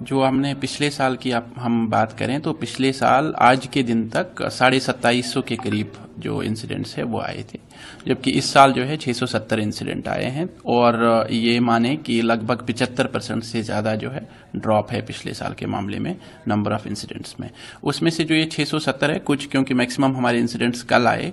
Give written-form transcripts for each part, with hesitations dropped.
जो हमने पिछले साल की हम बात करें तो पिछले साल आज के दिन तक 2750 के करीब जो इंसिडेंट्स है वो आए थे, जबकि इस साल जो है 670 इंसिडेंट आए हैं और ये माने कि लगभग 75% से ज़्यादा जो है ड्रॉप है पिछले साल के मामले में नंबर ऑफ इंसिडेंट्स में। उसमें से जो ये 670 है, कुछ क्योंकि मैक्सिमम हमारे इंसिडेंट्स कल आए,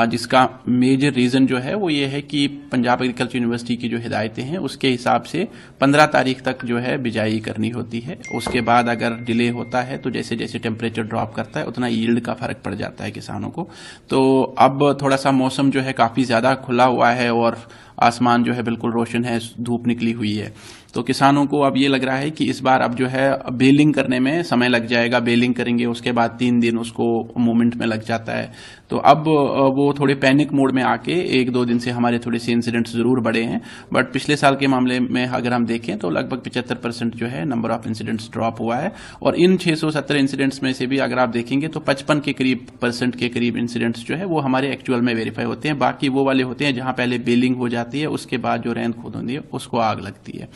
जिसका मेजर रीज़न जो है वो ये है कि पंजाब एग्रीकल्चर यूनिवर्सिटी की जो हिदायतें हैं उसके हिसाब से 15 तारीख तक जो है बिजाई करनी होती है। उसके बाद अगर डिले होता है तो जैसे जैसे टेम्परेचर ड्रॉप करता है उतना यील्ड का फर्क पड़ जाता है किसानों को। तो अब थोड़ा सा मौसम जो है काफ़ी ज़्यादा खुला हुआ है और आसमान जो है बिल्कुल रोशन है, धूप निकली हुई है, तो किसानों को अब ये लग रहा है कि इस बार अब जो है बेलिंग करने में समय लग जाएगा। बेलिंग करेंगे उसके बाद 3 दिन उसको मूवमेंट में लग जाता है, तो अब वो थोड़े पैनिक मोड में आके 1-2 दिन से हमारे थोड़े से इंसिडेंट्स ज़रूर बढ़े हैं। बट पिछले साल के मामले में अगर हम देखें तो लगभग 75% जो है नंबर ऑफ इंसिडेंट्स ड्रॉप हुआ है। और इन 670 इंसिडेंट्स में से भी अगर आप देखेंगे तो 55 के करीब इंसिडेंट्स जो है वो हमारे एक्चुअल में वेरीफाई होते हैं। बाकी वो वाले होते हैं जहां पहले बेलिंग हो जाती है, उसके बाद जो रेंद खोद होती है उसको आग लगती है।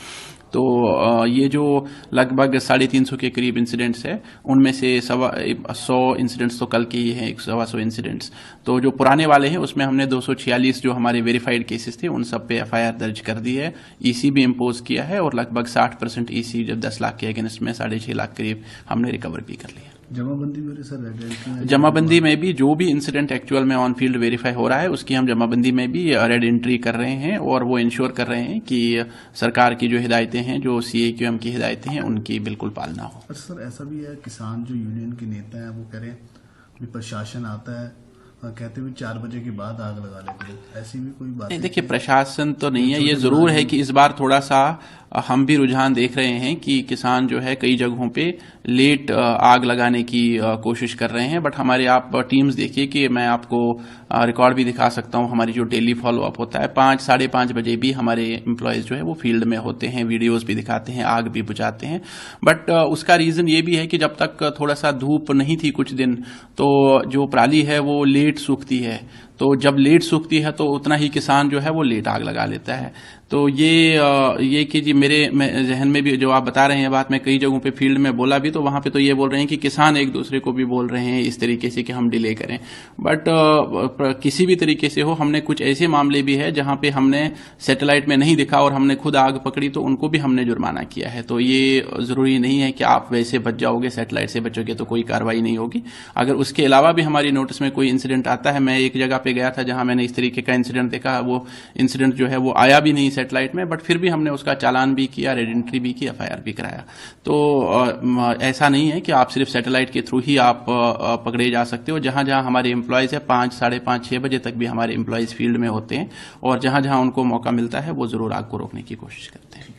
तो ये जो लगभग 350 के करीब इंसिडेंट्स है उनमें से 100 इंसिडेंट्स तो कल के ही हैं, 100 इंसिडेंट्स। तो जो पुराने वाले हैं उसमें हमने 246 जो हमारे वेरीफाइड केसेस थे उन सब पे एफआईआर दर्ज कर दी है, ईसी भी इम्पोज किया है और लगभग 60% ईसी जब 10 लाख के अगेंस्ट में 6.5 लाख करीब हमने रिकवर भी कर लिया। जमाबंदी में सर जमाबंदी में भी जो भी इंसिडेंट एक्चुअल में ऑन फील्ड वेरीफाई हो रहा है उसकी हम जमाबंदी में भी रेड एंट्री कर रहे हैं और वो इंश्योर कर रहे हैं कि सरकार की जो हिदायतें हैं, जो CAQM की हिदायतें हैं, उनकी बिल्कुल पालना हो। अच्छा सर, ऐसा भी है किसान जो यूनियन के नेता हैं वो कह रहे हैं भी प्रशासन आता है कहते हुए 4 बजे के बाद आग लगा लेते हैं, ऐसी भी कोई बात नहीं? देखिए, प्रशासन तो नहीं है, ये जरूर है कि इस बार थोड़ा सा हम भी रुझान देख रहे हैं कि किसान जो है कई जगहों पे लेट आग लगाने की कोशिश कर रहे हैं। बट हमारे आप टीम्स देखिए कि मैं आपको रिकॉर्ड भी दिखा सकता हूं, हमारी जो डेली फॉलोअप होता है 5-5:30 बजे भी हमारे एम्प्लॉयज जो है वो फील्ड में होते हैं, वीडियोस भी दिखाते हैं, आग भी बुझाते हैं। बट उसका रीजन ये भी है कि जब तक थोड़ा सा धूप नहीं थी कुछ दिन, तो जो पराली है वो लेट सूखती है, तो जब लेट सूखती है तो उतना ही किसान जो है वो लेट आग लगा लेता है। तो ये कि जी मेरे जहन में भी जो आप बता रहे हैं बात, मैं कई जगहों पे फील्ड में बोला भी तो वहां पे तो ये बोल रहे हैं कि किसान एक दूसरे को भी बोल रहे हैं इस तरीके से कि हम डिले करें। बट किसी भी तरीके से हो, हमने कुछ ऐसे मामले भी है जहां पे हमने सैटेलाइट में नहीं दिखा और हमने खुद आग पकड़ी तो उनको भी हमने जुर्माना किया है। तो ये जरूरी नहीं है कि आप वैसे बच जाओगे, सैटेलाइट से बचोगे तो कोई कार्रवाई नहीं होगी। अगर उसके अलावा भी हमारी नोटिस में कोई इंसिडेंट आता है, मैं एक जगह पे गया था जहां मैंने इस तरीके का इंसिडेंट देखा, वो इंसिडेंट जो है वो आया भी नहीं सैटेलाइट में, बट फिर भी हमने उसका चालान भी किया, रेड एंट्री भी की, एफआईआर भी कराया। तो ऐसा नहीं है कि आप सिर्फ सैटेलाइट के थ्रू ही आप पकड़े जा सकते हो। जहां जहां हमारे एम्प्लॉयज है 5, 5:30, 6 बजे तक भी हमारे एम्प्लॉयज फील्ड में होते हैं और जहां जहां उनको मौका मिलता है वो जरूर आग को रोकने की कोशिश करते हैं।